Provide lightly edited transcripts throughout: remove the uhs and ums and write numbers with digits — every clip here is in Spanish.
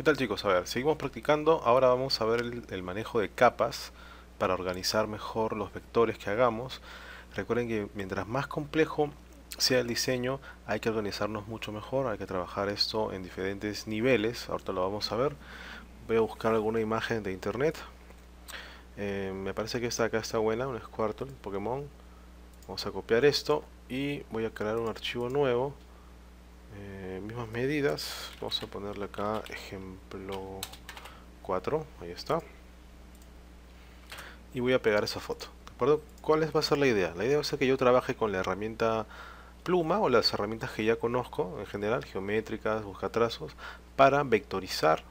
¿Qué tal, chicos? A ver, seguimos practicando. Ahora vamos a ver el manejo de capas para organizar mejor los vectores que hagamos. Recuerden que mientras más complejo sea el diseño, hay que organizarnos mucho mejor, hay que trabajar esto en diferentes niveles. Ahorita lo vamos a ver. Voy a buscar alguna imagen de internet. Me parece que esta acá está buena, un Squirtle, Pokémon. Vamos a copiar esto y voy a crear un archivo nuevo. Mismas medidas, vamos a ponerle acá ejemplo 4, ahí está, y voy a pegar esa foto. ¿De acuerdo? ¿Cuál va a ser la idea? La idea va a ser que yo trabaje con la herramienta pluma o las herramientas que ya conozco en general, geométricas, buscatrazos, para vectorizar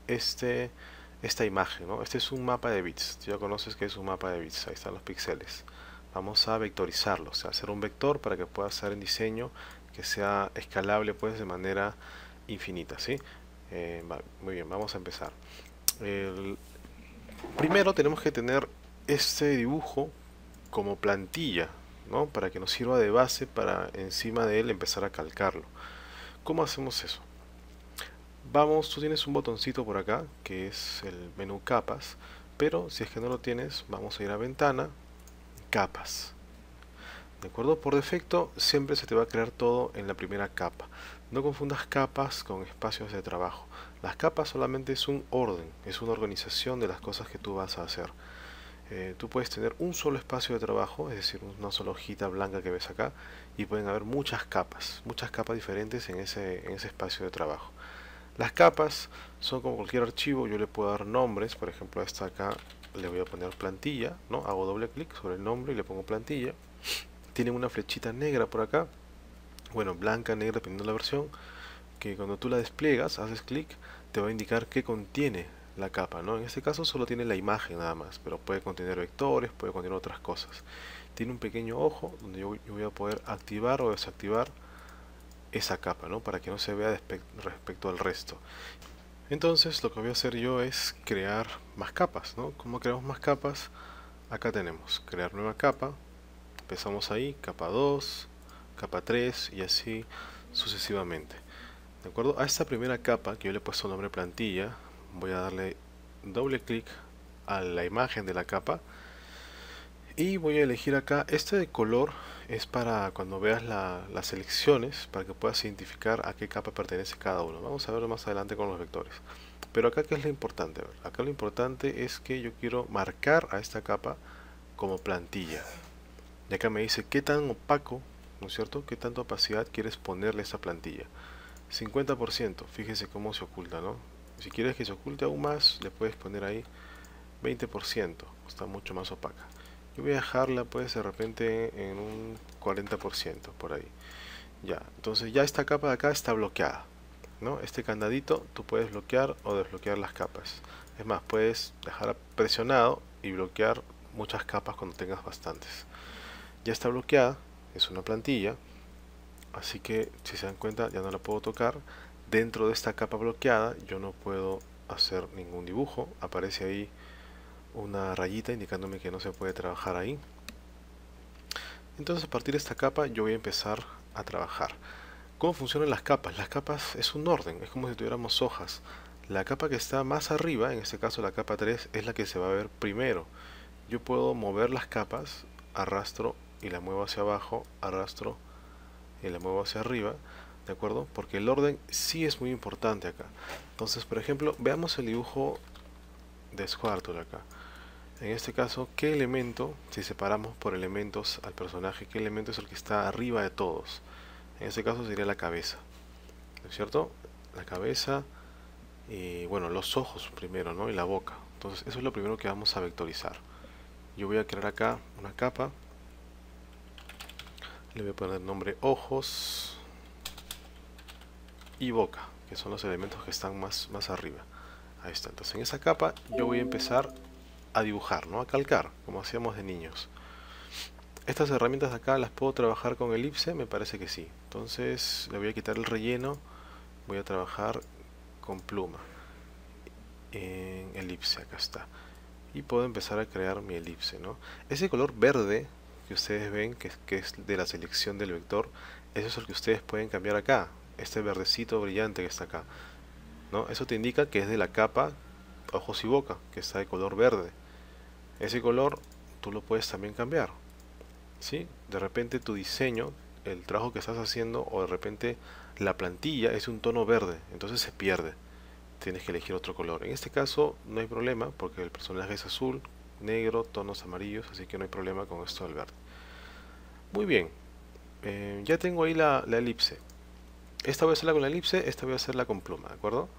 esta imagen, ¿no? Este es un mapa de bits, tú ya conoces que es un mapa de bits, ahí están los píxeles. Vamos a vectorizarlo, o sea, hacer un vector para que pueda ser en diseño que sea escalable pues de manera infinita, ¿sí? Muy bien, vamos a empezar. El, Primero tenemos que tener este dibujo como plantilla, ¿no? Para que nos sirva de base para encima de él empezar a calcarlo. ¿Cómo hacemos eso? Vamos, tú tienes un botoncito por acá que es el menú capas, pero si es que no lo tienes, vamos a ir a ventana, capas. ¿De acuerdo? Por defecto siempre se te va a crear todo en la primera capa. No confundas capas con espacios de trabajo. Las capas solamente es un orden, es una organización de las cosas que tú vas a hacer. Tú puedes tener un solo espacio de trabajo, es decir, una sola hojita blanca que ves acá, y pueden haber muchas capas diferentes en ese espacio de trabajo. Las capas son como cualquier archivo, yo le puedo dar nombres, por ejemplo a esta acá le voy a poner plantilla, ¿no? Hago doble clic sobre el nombre y le pongo plantilla. Tienen una flechita negra por acá, bueno, blanca, negra, dependiendo de la versión, que cuando tú la despliegas, haces clic, te va a indicar qué contiene la capa, ¿no? En este caso solo tiene la imagen nada más, pero puede contener vectores, puede contener otras cosas. Tiene un pequeño ojo donde yo voy a poder activar o desactivar esa capa, ¿no? Para que no se vea respecto al resto. Entonces lo que voy a hacer yo es crear más capas, ¿no? ¿Cómo creamos más capas? Acá tenemos crear nueva capa. Empezamos ahí, capa 2, capa 3 y así sucesivamente. De acuerdo a esta primera capa que yo le he puesto nombre plantilla, voy a darle doble clic a la imagen de la capa y voy a elegir acá este de color. Es para cuando veas las selecciones, para que puedas identificar a qué capa pertenece cada uno. Vamos a verlo más adelante con los vectores. Pero acá, ¿qué es lo importante? A ver, acá lo importante es que yo quiero marcar a esta capa como plantilla. Y acá me dice qué tan opaco, ¿no es cierto? ¿Qué tanta opacidad quieres ponerle a esta plantilla? 50%, fíjese cómo se oculta, ¿no? Si quieres que se oculte aún más, le puedes poner ahí 20%, está mucho más opaca. Yo voy a dejarla pues de repente en un 40% por ahí. Ya, entonces ya esta capa de acá está bloqueada, ¿no? Este candadito tú puedes bloquear o desbloquear las capas. Es más, puedes dejar presionado y bloquear muchas capas cuando tengas bastantes. Ya está bloqueada, es una plantilla, así que si se dan cuenta ya no la puedo tocar. Dentro de esta capa bloqueada yo no puedo hacer ningún dibujo, aparece ahí una rayita indicándome que no se puede trabajar ahí. Entonces a partir de esta capa yo voy a empezar a trabajar. ¿Cómo funcionan las capas? Las capas es un orden, es como si tuviéramos hojas. La capa que está más arriba, en este caso la capa 3, es la que se va a ver primero. Yo puedo mover las capas, arrastro y la muevo hacia abajo, arrastro y la muevo hacia arriba, ¿de acuerdo? Porque el orden sí es muy importante acá. Entonces, por ejemplo, veamos el dibujo de Squirtle acá. En este caso, ¿qué elemento, si separamos por elementos al personaje, qué elemento es el que está arriba de todos? En este caso sería la cabeza, ¿no es cierto? La cabeza y, bueno, los ojos primero, ¿no? Y la boca. Entonces, eso es lo primero que vamos a vectorizar. Yo voy a crear acá una capa. Le voy a poner nombre ojos y boca, que son los elementos que están más arriba. Ahí está. Entonces, en esa capa yo voy a empezar a dibujar, ¿no? A calcar, como hacíamos de niños. Estas herramientas de acá las puedo trabajar con elipse, me parece que sí. Entonces le voy a quitar el relleno, voy a trabajar con pluma en elipse, acá está. Y puedo empezar a crear mi elipse, ¿no? Ese color verde que ustedes ven, que es de la selección del vector, eso es el que ustedes pueden cambiar acá. Este verdecito brillante que está acá. ¿no? Eso te indica que es de la capa ojos y boca, que está de color verde. Ese color tú lo puedes también cambiar, ¿sí? De repente tu diseño, el trabajo que estás haciendo, o de repente la plantilla es un tono verde, entonces se pierde. Tienes que elegir otro color. En este caso no hay problema porque el personaje es azul, negro, tonos amarillos, así que no hay problema con esto del verde. Muy bien, ya tengo ahí la elipse. Esta voy a hacerla con la elipse, esta voy a hacerla con pluma, ¿de acuerdo?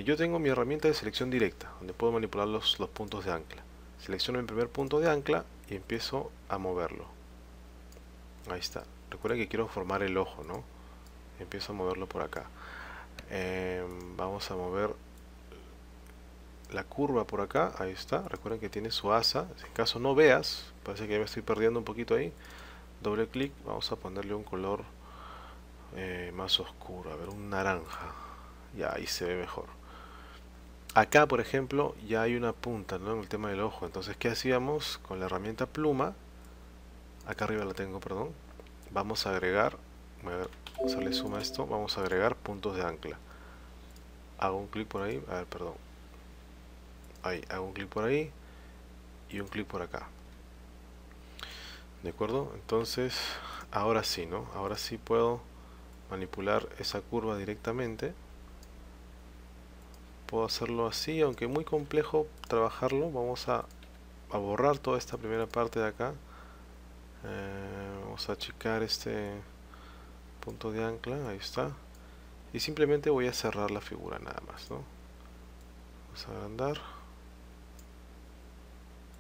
Yo tengo mi herramienta de selección directa, donde puedo manipular los puntos de ancla. Selecciono el primer punto de ancla y empiezo a moverlo. Ahí está. Recuerda que quiero formar el ojo, ¿no? Empiezo a moverlo por acá. Vamos a mover la curva por acá. Ahí está. Recuerden que tiene su asa. Si en caso no veas, parece que ya me estoy perdiendo un poquito ahí. Doble clic. Vamos a ponerle un color más oscuro. A ver, un naranja. Ya, ahí se ve mejor. Acá, por ejemplo, ya hay una punta, ¿no? En el tema del ojo. Entonces, ¿qué hacíamos? Con la herramienta pluma, acá arriba la tengo, perdón. Vamos a agregar, voy a ver, hacerle zoom a esto. Vamos a agregar puntos de ancla. Hago un clic por ahí, a ver, perdón. Ahí, hago un clic por ahí y un clic por acá. ¿De acuerdo? Entonces, ahora sí, ¿no? Ahora sí puedo manipular esa curva directamente. Puedo hacerlo así, aunque muy complejo trabajarlo. Vamos a borrar toda esta primera parte de acá. Vamos a achicar este punto de ancla, ahí está. Y simplemente voy a cerrar la figura nada más, ¿no? Vamos a agrandar.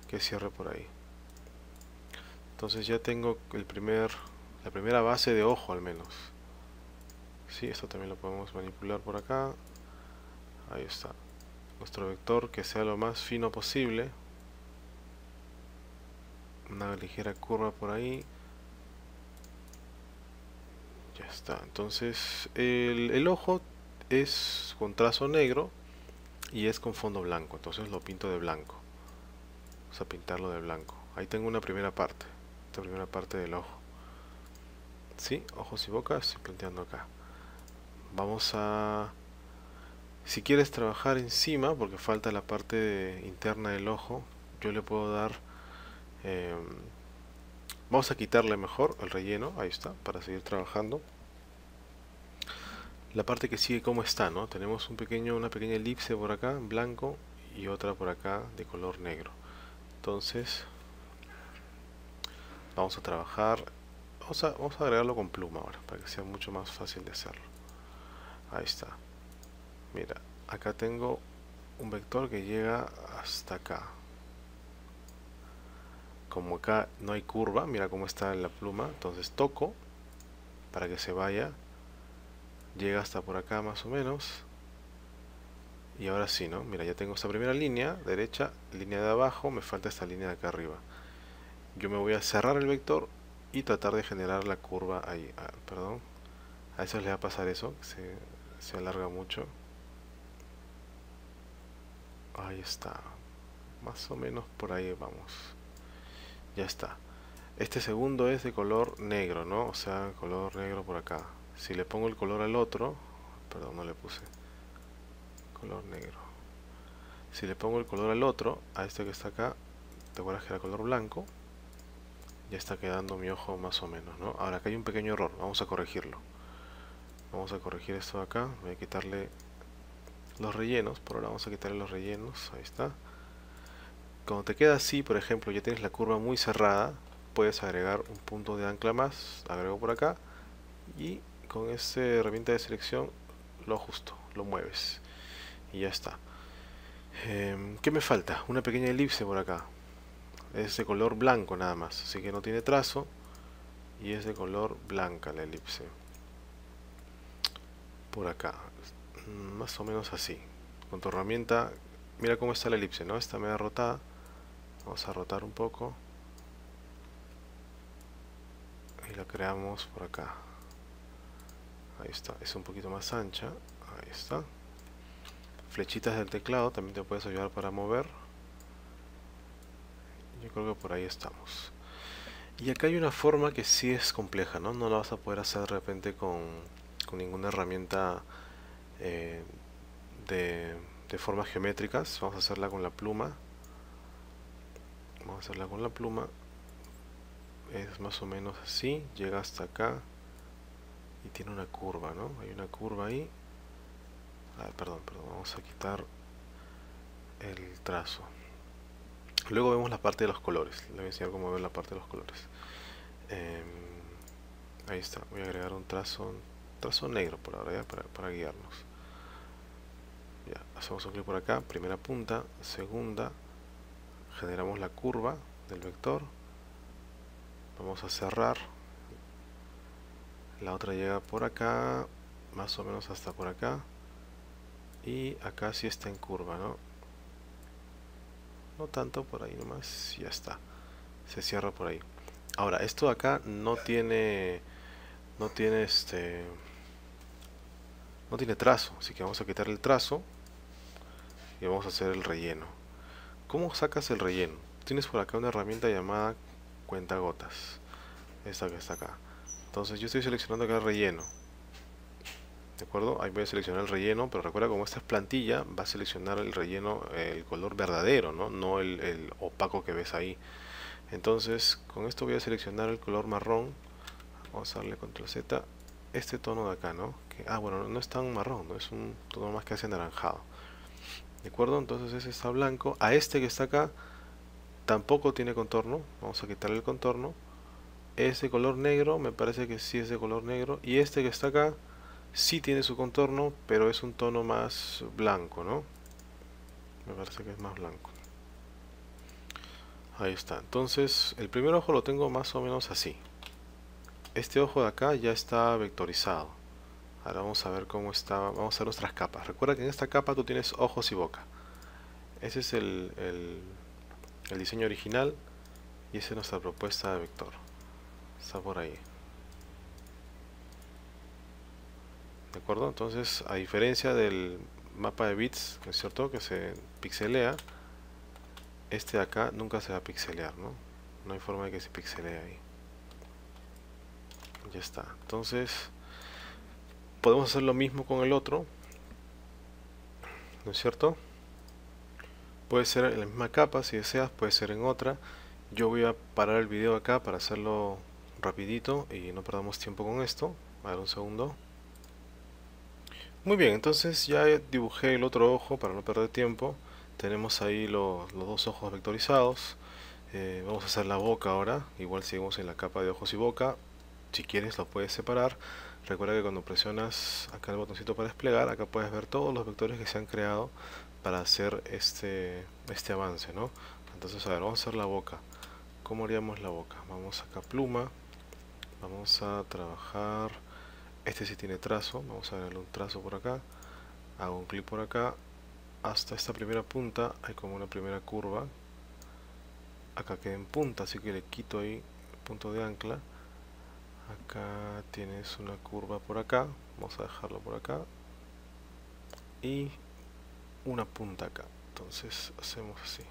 Que cierre por ahí. Entonces ya tengo la primera base de ojo al menos. Sí, esto también lo podemos manipular por acá. Ahí está. Nuestro vector que sea lo más fino posible. Una ligera curva por ahí. Ya está. Entonces el ojo es con trazo negro y es con fondo blanco. Entonces lo pinto de blanco. Vamos a pintarlo de blanco. Ahí tengo una primera parte. Esta primera parte del ojo. Sí, ojos y boca estoy planteando acá. Vamos a... Si quieres trabajar encima, porque falta la parte interna del ojo, yo le puedo dar... vamos a quitarle mejor el relleno, ahí está, para seguir trabajando. La parte que sigue como está, ¿no? Tenemos una pequeña elipse por acá, en blanco, y otra por acá de color negro. Entonces, vamos a trabajar... Vamos a agregarlo con pluma ahora, para que sea mucho más fácil de hacerlo. Ahí está. Mira, acá tengo un vector que llega hasta acá. Como acá no hay curva, mira cómo está en la pluma, entonces toco para que se vaya. Llega hasta por acá más o menos. Y ahora sí, ¿no? Mira, ya tengo esta primera línea, derecha, línea de abajo, me falta esta línea de acá arriba. Yo me voy a cerrar el vector y tratar de generar la curva ahí. Perdón, a eso le va a pasar eso, que se alarga mucho. Ahí está, más o menos por ahí vamos. Ya está. Este segundo es de color negro, ¿no? O sea, color negro por acá. Si le pongo el color al otro, perdón, no le puse color negro. Si le pongo el color al otro, a este que está acá, te acuerdas que era color blanco, ya está quedando mi ojo más o menos, ¿no? Ahora acá hay un pequeño error, vamos a corregirlo. Vamos a corregir esto de acá, voy a quitarle los rellenos, por ahora vamos a quitarle los rellenos, ahí está. Cuando te queda así, por ejemplo, ya tienes la curva muy cerrada, puedes agregar un punto de ancla más, agrego por acá, y con esta herramienta de selección lo ajusto, lo mueves, y ya está. ¿Qué me falta? Una pequeña elipse por acá. Es de color blanco nada más, así que no tiene trazo, y es de color blanca la elipse. Por acá, más o menos así. Con tu herramienta, mira cómo está la elipse, ¿no? Está media rotada. Vamos a rotar un poco y la creamos por acá. Ahí está, es un poquito más ancha. Ahí está. Flechitas del teclado también te puedes ayudar para mover. Yo creo que por ahí estamos. Y acá hay una forma que sí es compleja, ¿no? No la vas a poder hacer de repente con ninguna herramienta de, de formas geométricas. Vamos a hacerla con la pluma. Vamos a hacerla con la pluma. Es más o menos así, llega hasta acá y tiene una curva, ¿no? Hay una curva ahí. Perdón, vamos a quitar el trazo. Luego vemos la parte de los colores. Les voy a enseñar cómo ver la parte de los colores. Ahí está, voy a agregar un trazo negro por ahora, ya, para guiarnos. Ya, hacemos un clic por acá, primera punta, segunda, generamos la curva del vector. Vamos a cerrar. La otra llega por acá, más o menos hasta por acá. Y acá sí está en curva, ¿no? No tanto, por ahí nomás, ya está. Se cierra por ahí. Ahora, esto de acá no tiene no tiene trazo, así que vamos a quitar el trazo y vamos a hacer el relleno. ¿Cómo sacas el relleno? Tienes por acá una herramienta llamada cuentagotas, esta que está acá. Entonces yo estoy seleccionando acá el relleno, ¿de acuerdo? Ahí voy a seleccionar el relleno, pero recuerda, como esta es plantilla, va a seleccionar el relleno, el color verdadero, no el opaco que ves ahí. Entonces con esto voy a seleccionar el color marrón. Vamos a darle control Z, este tono de acá, ¿no? Bueno, no es tan marrón, ¿no? Es un tono más casi anaranjado, ¿de acuerdo? Entonces ese está blanco. A este que está acá tampoco tiene contorno, vamos a quitarle el contorno. Ese color negro me parece que sí es de color negro, y este que está acá sí tiene su contorno, pero es un tono más blanco, ¿no? Me parece que es más blanco. Ahí está. Entonces el primer ojo lo tengo más o menos así. Este ojo de acá ya está vectorizado. Ahora vamos a ver cómo está. Vamos a hacer nuestras capas. Recuerda que en esta capa tú tienes ojos y boca. Ese es el diseño original, y esa es nuestra propuesta de vector. Está por ahí. ¿De acuerdo? Entonces, a diferencia del mapa de bits, ¿no es cierto?, que se pixelea, este de acá nunca se va a pixelear, ¿no? No hay forma de que se pixelee ahí. Ya está. Entonces, podemos hacer lo mismo con el otro, ¿no es cierto? Puede ser en la misma capa si deseas, puede ser en otra. Yo voy a parar el video acá para hacerlo rapidito y no perdamos tiempo con esto. A ver, un segundo. Muy bien, entonces ya dibujé el otro ojo para no perder tiempo. Tenemos ahí los dos ojos vectorizados. Vamos a hacer la boca ahora. Igual seguimos en la capa de ojos y boca. Si quieres lo puedes separar. Recuerda que cuando presionas acá el botoncito para desplegar, acá puedes ver todos los vectores que se han creado para hacer este avance, ¿no? Entonces, a ver, vamos a hacer la boca. ¿Cómo haríamos la boca? Vamos acá, pluma. Vamos a trabajar. Este sí tiene trazo. Vamos a darle un trazo por acá. Hago un clic por acá. Hasta esta primera punta hay como una primera curva. Acá queda en punta, así que le quito ahí el punto de ancla. Acá tienes una curva por acá. Vamos a dejarlo por acá. Y una punta acá. Entonces hacemos así.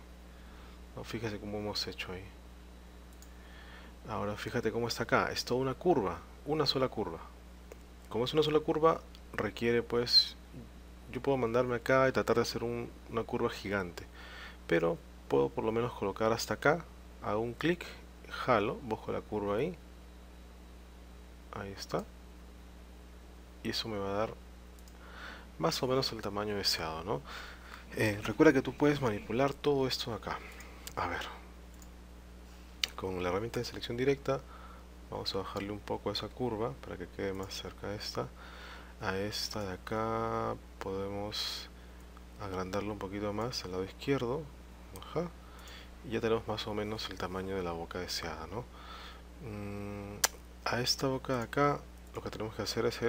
No, fíjate cómo hemos hecho ahí. Ahora fíjate cómo está acá. Es toda una curva. Una sola curva. Como es una sola curva, requiere, pues, yo puedo mandarme acá y tratar de hacer una curva gigante, pero puedo por lo menos colocar hasta acá. Hago un clic, jalo, busco la curva ahí. Ahí está. Y eso me va a dar más o menos el tamaño deseado, ¿no? Recuerda que tú puedes manipular todo esto de acá. A ver, con la herramienta de selección directa vamos a bajarle un poco a esa curva para que quede más cerca de esta. A esta de acá podemos agrandarlo un poquito más al lado izquierdo. Ajá. Y ya tenemos más o menos el tamaño de la boca deseada, ¿no? A esta boca de acá lo que tenemos que hacer es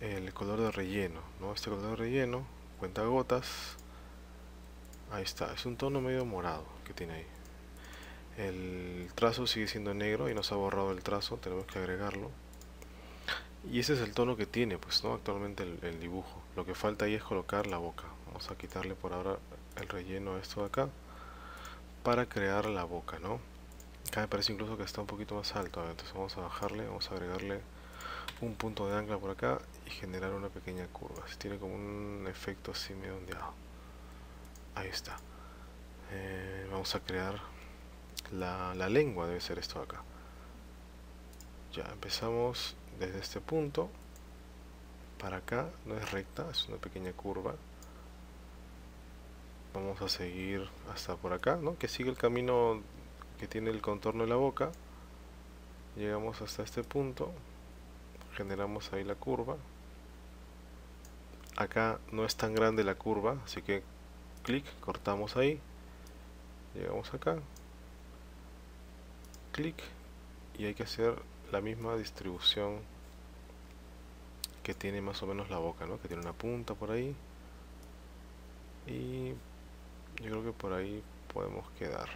el color de relleno, ¿no? Este color de relleno, cuentagotas. Ahí está, es un tono medio morado que tiene ahí. El trazo sigue siendo negro y nos ha borrado el trazo, tenemos que agregarlo. Y ese es el tono que tiene, pues, ¿no?, actualmente el dibujo. Lo que falta ahí es colocar la boca. Vamos a quitarle por ahora el relleno a esto de acá para crear la boca, ¿no? Acá me parece incluso que está un poquito más alto. Entonces vamos a bajarle, vamos a agregarle un punto de ancla por acá y generar una pequeña curva. Tiene como un efecto así medio ondeado. Ahí está. Vamos a crear la lengua, debe ser esto de acá. Ya empezamos desde este punto para acá, no es recta, es una pequeña curva. Vamos a seguir hasta por acá, ¿no? Que sigue el camino que tiene el contorno de la boca. Llegamos hasta este punto, generamos ahí la curva. Acá no es tan grande la curva, así que clic, cortamos ahí. Llegamos acá, clic, y hay que hacer la misma distribución que tiene más o menos la boca, ¿no? Que tiene una punta por ahí. Y yo creo que por ahí podemos quedar.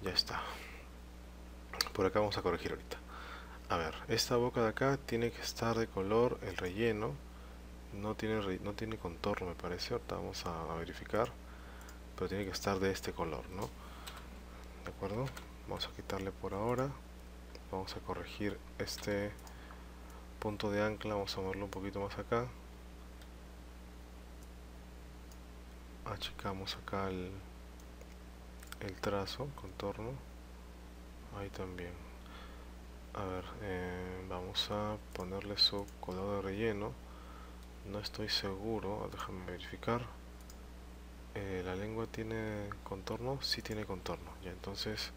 Ya está. Por acá vamos a corregir ahorita. A ver, esta boca de acá tiene que estar de color el relleno. No tiene contorno, me parece. Ahorita vamos a verificar. Pero tiene que estar de este color, ¿no? ¿De acuerdo? Vamos a quitarle por ahora. Vamos a corregir este punto de ancla. Vamos a moverlo un poquito más acá. Achicamos acá el trazo, contorno. Ahí también. A ver, vamos a ponerle su color de relleno. No estoy seguro, déjame verificar. La lengua tiene contorno, sí tiene contorno. Ya, entonces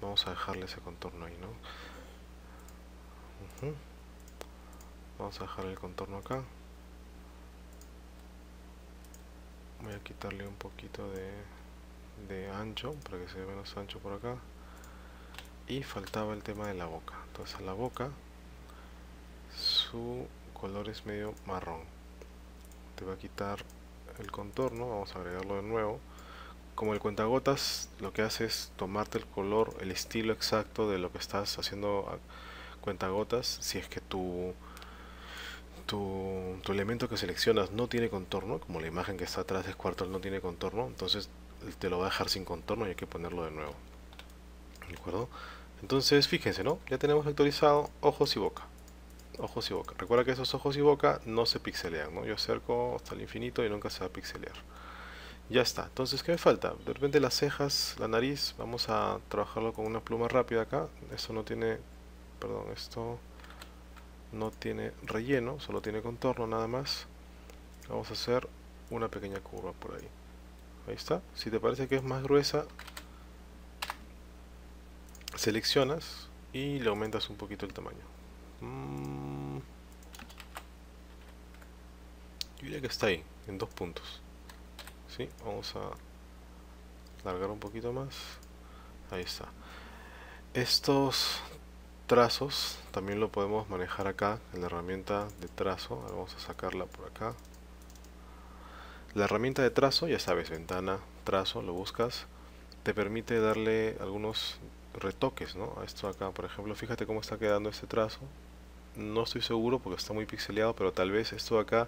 vamos a dejarle ese contorno ahí, ¿no? Vamos a dejar el contorno acá. Voy a quitarle un poquito de ancho para que se vea menos ancho por acá. Y faltaba el tema de la boca. Entonces a la boca su color es medio marrón. Te va a quitar el contorno, vamos a agregarlo de nuevo. Como el cuentagotas lo que hace es tomarte el color, el estilo exacto de lo que estás haciendo a cuentagotas. Si es que tu elemento que seleccionas no tiene contorno, como la imagen que está atrás de Squirtle no tiene contorno, entonces te lo va a dejar sin contorno y hay que ponerlo de nuevo. ¿De acuerdo? Entonces fíjense, ¿no? Ya tenemos vectorizado ojos y boca. Ojos y boca. Recuerda que esos ojos y boca no se pixelean, ¿no? Yo acerco hasta el infinito y nunca se va a pixelear. Ya está. Entonces, ¿qué me falta? De repente las cejas, la nariz, vamos a trabajarlo con una pluma rápida acá. Esto no tiene, perdón, esto no tiene relleno, solo tiene contorno nada más. Vamos a hacer una pequeña curva por ahí. Ahí está. Si te parece que es más gruesa, seleccionas y le aumentas un poquito el tamaño. Yo diría que está ahí, en 2 puntos. ¿Sí? Vamos a alargar un poquito más. Ahí está. Estos trazos también lo podemos manejar acá en la herramienta de trazo. Ahora vamos a sacarla por acá. La herramienta de trazo, ya sabes, ventana, trazo, lo buscas. Te permite darle algunos retoques, ¿no? A esto acá, por ejemplo, fíjate cómo está quedando este trazo. No estoy seguro porque está muy pixeleado, pero tal vez esto de acá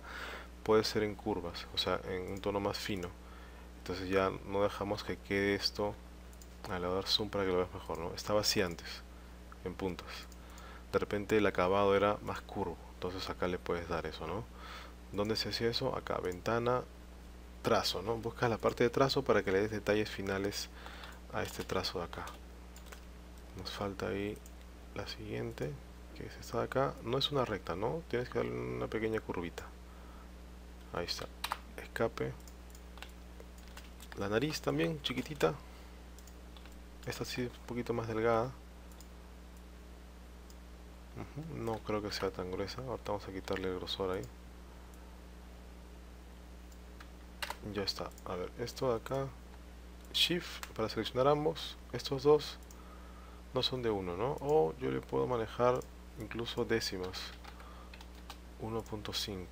puede ser en curvas, o sea, en un tono más fino. Entonces ya no dejamos que quede esto. Le voy a dar zoom para que lo veas mejor, ¿no? Estaba así antes, en puntas. De repente el acabado era más curvo, entonces acá le puedes dar eso, ¿no? ¿Dónde se hace eso? Acá, ventana, trazo, ¿no? Buscas la parte de trazo para que le des detalles finales a este trazo de acá. Nos falta ahí la siguiente, que es esta de acá. No es una recta, ¿no? Tienes que darle una pequeña curvita. Ahí está. Escape. La nariz también, chiquitita. Esta sí es un poquito más delgada. No creo que sea tan gruesa. Ahorita vamos a quitarle el grosor ahí. Ya está. A ver, esto de acá. Shift para seleccionar ambos. Estos dos no son de 1, ¿no? O yo le puedo manejar incluso décimas. 1.5.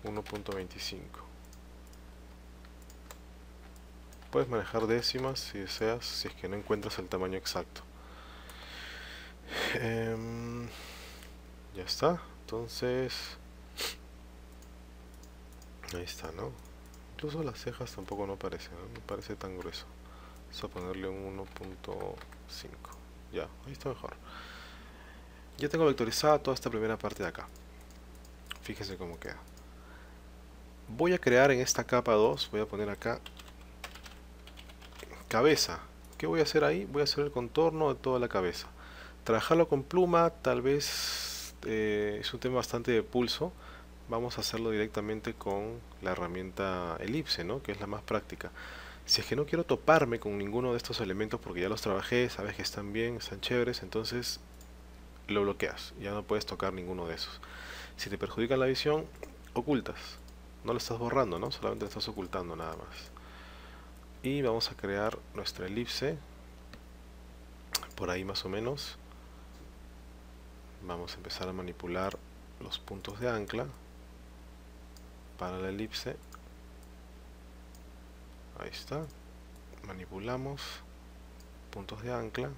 1.25. Puedes manejar décimas si deseas, si es que no encuentras el tamaño exacto. Ya está. Entonces, ahí está, ¿no? Incluso las cejas tampoco no parecen, ¿no? No parece tan grueso. Vamos a ponerle un 1.5. Ya, ahí está mejor. Ya tengo vectorizada toda esta primera parte de acá. Fíjense cómo queda. Voy a crear en esta capa 2, voy a poner acá cabeza. ¿Qué voy a hacer ahí? Voy a hacer el contorno de toda la cabeza. Trabajarlo con pluma tal vez es un tema bastante de pulso. Vamos a hacerlo directamente con la herramienta elipse, ¿no? Que es la más práctica. Si es que no quiero toparme con ninguno de estos elementos porque ya los trabajé, sabes que están bien, están chéveres, entonces lo bloqueas, ya no puedes tocar ninguno de esos. Si te perjudican la visión, ocultas. No lo estás borrando, ¿no? Solamente lo estás ocultando nada más. Y vamos a crear nuestra elipse por ahí más o menos. Vamos a empezar a manipular los puntos de ancla para la elipse. Ahí está. Manipulamos puntos de ancla.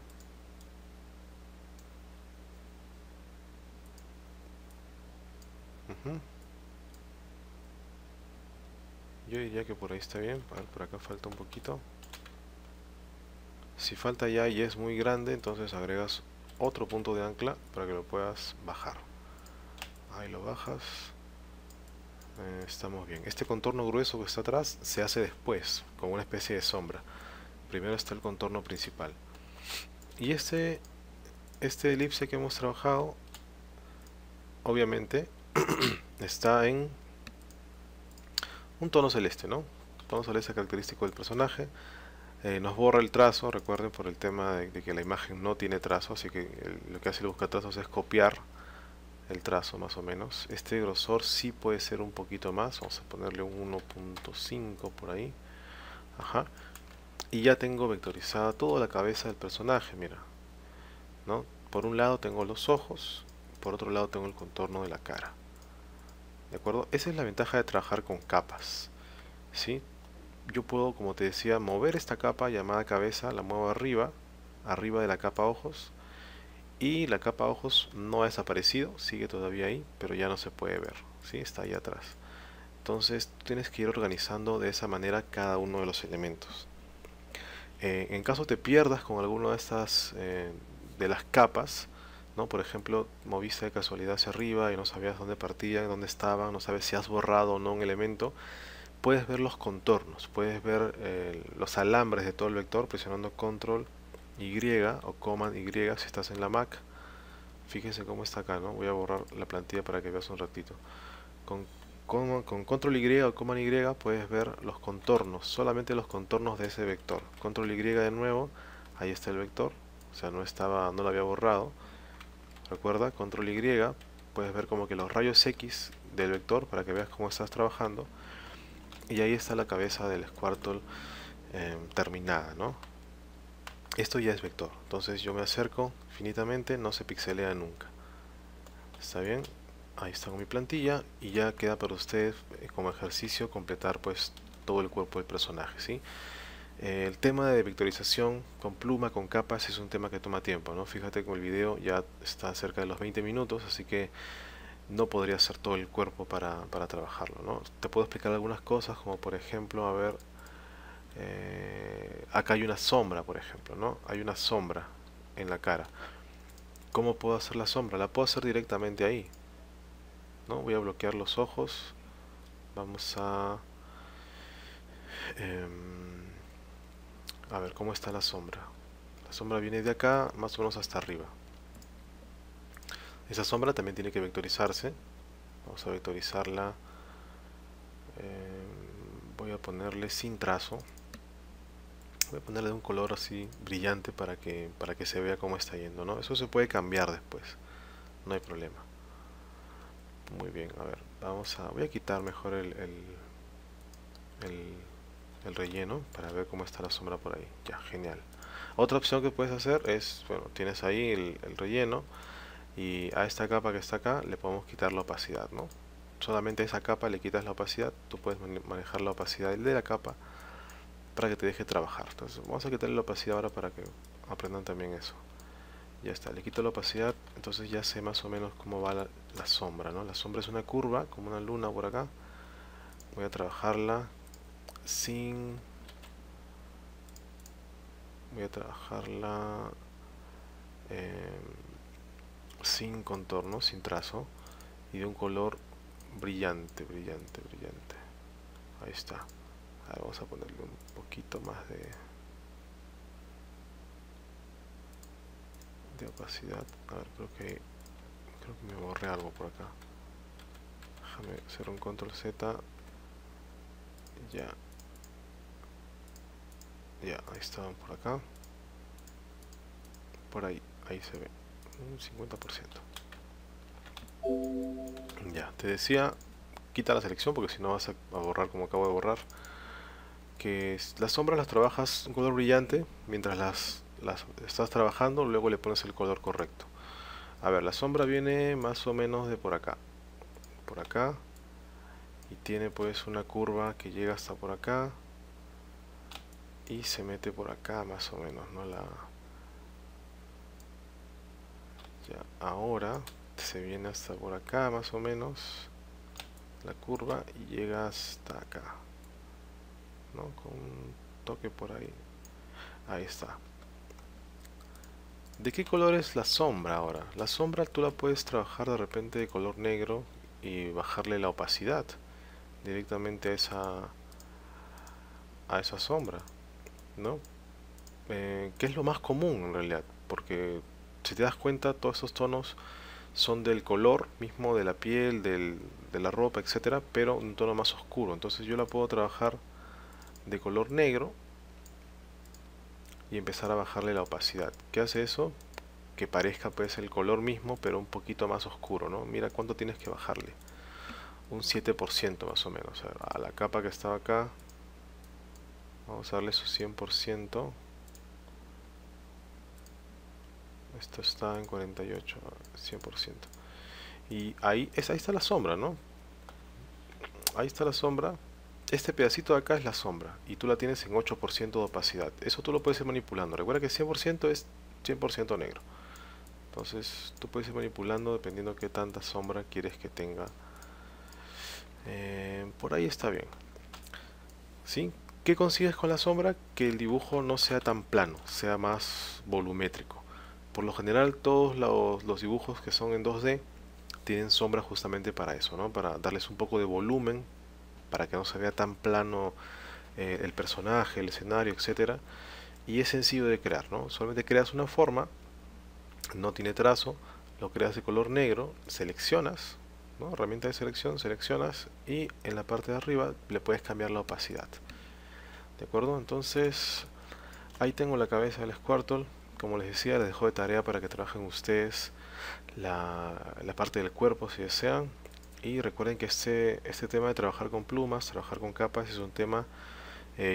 Yo diría que por ahí está bien. A ver, por acá falta un poquito. Si falta ya y es muy grande, entonces agregas otro punto de ancla para que lo puedas bajar. Ahí lo bajas. Estamos bien. Este contorno grueso que está atrás se hace después, como una especie de sombra. Primero está el contorno principal. Y este elipse que hemos trabajado, obviamente, está en un tono celeste, ¿no? Tono celeste característico del personaje. Nos borra el trazo, recuerden, por el tema de que la imagen no tiene trazo, así que lo que hace el buscatrazos es copiar el trazo más o menos. Este grosor sí puede ser un poquito más, vamos a ponerle un 1.5 por ahí. Ajá. Y ya tengo vectorizada toda la cabeza del personaje, mira, ¿no? Por un lado tengo los ojos, por otro lado tengo el contorno de la cara. ¿De acuerdo? Esa es la ventaja de trabajar con capas, ¿sí? Yo puedo, como te decía, mover esta capa llamada cabeza, la muevo arriba, arriba de la capa ojos, y la capa ojos no ha desaparecido, sigue todavía ahí, pero ya no se puede ver, ¿sí? Está ahí atrás. Entonces tienes que ir organizando de esa manera cada uno de los elementos. En caso te pierdas con alguna de estas de las capas, ¿no? Por ejemplo, moviste de casualidad hacia arriba y no sabías dónde partían, dónde estaban, no sabes si has borrado o no un elemento, puedes ver los contornos, puedes ver los alambres de todo el vector presionando control Y o command Y si estás en la Mac. Fíjense cómo está acá, ¿no? Voy a borrar la plantilla para que veas un ratito. Con, con control Y o command Y puedes ver los contornos, solamente los contornos de ese vector. Control Y de nuevo, ahí está el vector, o sea, no lo había borrado. Recuerda, control Y, puedes ver como que los rayos X del vector para que veas cómo estás trabajando. Y ahí está la cabeza del Squirtle terminada, ¿no? Esto ya es vector, entonces yo me acerco infinitamente, no se pixelea nunca. ¿Está bien? Ahí está con mi plantilla y ya queda para ustedes como ejercicio completar pues todo el cuerpo del personaje, ¿sí? El tema de vectorización con pluma, con capas, es un tema que toma tiempo, ¿no? Fíjate que el video ya está cerca de los 20 minutos, así que no podría hacer todo el cuerpo para trabajarlo, ¿no? Te puedo explicar algunas cosas, como por ejemplo, a ver, acá hay una sombra, por ejemplo, ¿no? Hay una sombra en la cara. ¿Cómo puedo hacer la sombra? La puedo hacer directamente ahí, ¿no? Voy a bloquear los ojos. Vamos a ver cómo está la sombra. La sombra viene de acá más o menos hasta arriba. Esa sombra también tiene que vectorizarse. Vamos a vectorizarla. Voy a ponerle sin trazo. Voy a ponerle de un color así brillante para que se vea cómo está yendo, ¿no? Eso se puede cambiar después, no hay problema. Muy bien, a ver, voy a quitar mejor el relleno para ver cómo está la sombra por ahí. Ya, genial. Otra opción que puedes hacer es, bueno, tienes ahí el relleno y a esta capa que está acá le podemos quitar la opacidad, ¿no? Solamente a esa capa le quitas la opacidad, tú puedes manejar la opacidad de la capa para que te deje trabajar. Entonces vamos a quitarle la opacidad ahora para que aprendan también eso. Ya está, le quito la opacidad, entonces ya sé más o menos cómo va la sombra, ¿no? La sombra es una curva, como una luna por acá. Voy a trabajarla sin... Voy a trabajarla... sin contorno, sin trazo, y de un color brillante, brillante, brillante. Ahí está. Ahora vamos a ponerle un poquito más de opacidad. A ver, creo que me borré algo por acá. Déjame hacer un control Z. Ya, ya, ahí estaban por acá. Por ahí, ahí se ve. Un 50%. Ya, te decía, quita la selección porque si no vas a borrar como acabo de borrar. Que las sombras las trabajas un color brillante mientras las estás trabajando, luego le pones el color correcto. A ver, la sombra viene más o menos de por acá, y tiene pues una curva que llega hasta por acá y se mete por acá más o menos, ¿no? Ya, ahora se viene hasta por acá más o menos la curva y llega hasta acá, ¿no? Con un toque por ahí. Ahí está. ¿De qué color es la sombra ahora? La sombra tú la puedes trabajar de repente de color negro y bajarle la opacidad directamente a esa sombra, ¿no? Que es lo más común en realidad, porque si te das cuenta todos esos tonos son del color mismo de la piel, de la ropa, etcétera, pero un tono más oscuro. Entonces yo la puedo trabajar de color negro y empezar a bajarle la opacidad. ¿Qué hace eso? Que parezca pues el color mismo, pero un poquito más oscuro, ¿no? Mira cuánto tienes que bajarle. Un 7% más o menos. A ver, a la capa que estaba acá, vamos a darle su 100%. Esto está en 48, 100%. Y ahí está la sombra, ¿no? Ahí está la sombra. Este pedacito de acá es la sombra y tú la tienes en 8% de opacidad. Eso tú lo puedes ir manipulando. Recuerda que 100% es 100% negro. Entonces tú puedes ir manipulando dependiendo qué tanta sombra quieres que tenga. Por ahí está bien. ¿Sí? ¿Qué consigues con la sombra? Que el dibujo no sea tan plano, sea más volumétrico. Por lo general todos los dibujos que son en 2D tienen sombra justamente para eso, ¿no? Para darles un poco de volumen, para que no se vea tan plano el personaje, el escenario, etcétera. Y es sencillo de crear, ¿no? Solamente creas una forma, no tiene trazo, lo creas de color negro, seleccionas, ¿no? Herramienta de selección, seleccionas y en la parte de arriba le puedes cambiar la opacidad. ¿De acuerdo? Entonces, ahí tengo la cabeza del Squirtle. Como les decía, les dejo de tarea para que trabajen ustedes la parte del cuerpo si desean. Y recuerden que este tema de trabajar con plumas, trabajar con capas, es un tema,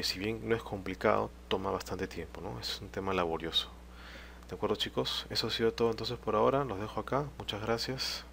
si bien no es complicado, toma bastante tiempo, ¿no? Es un tema laborioso. ¿De acuerdo, chicos? Eso ha sido todo entonces por ahora. Los dejo acá. Muchas gracias.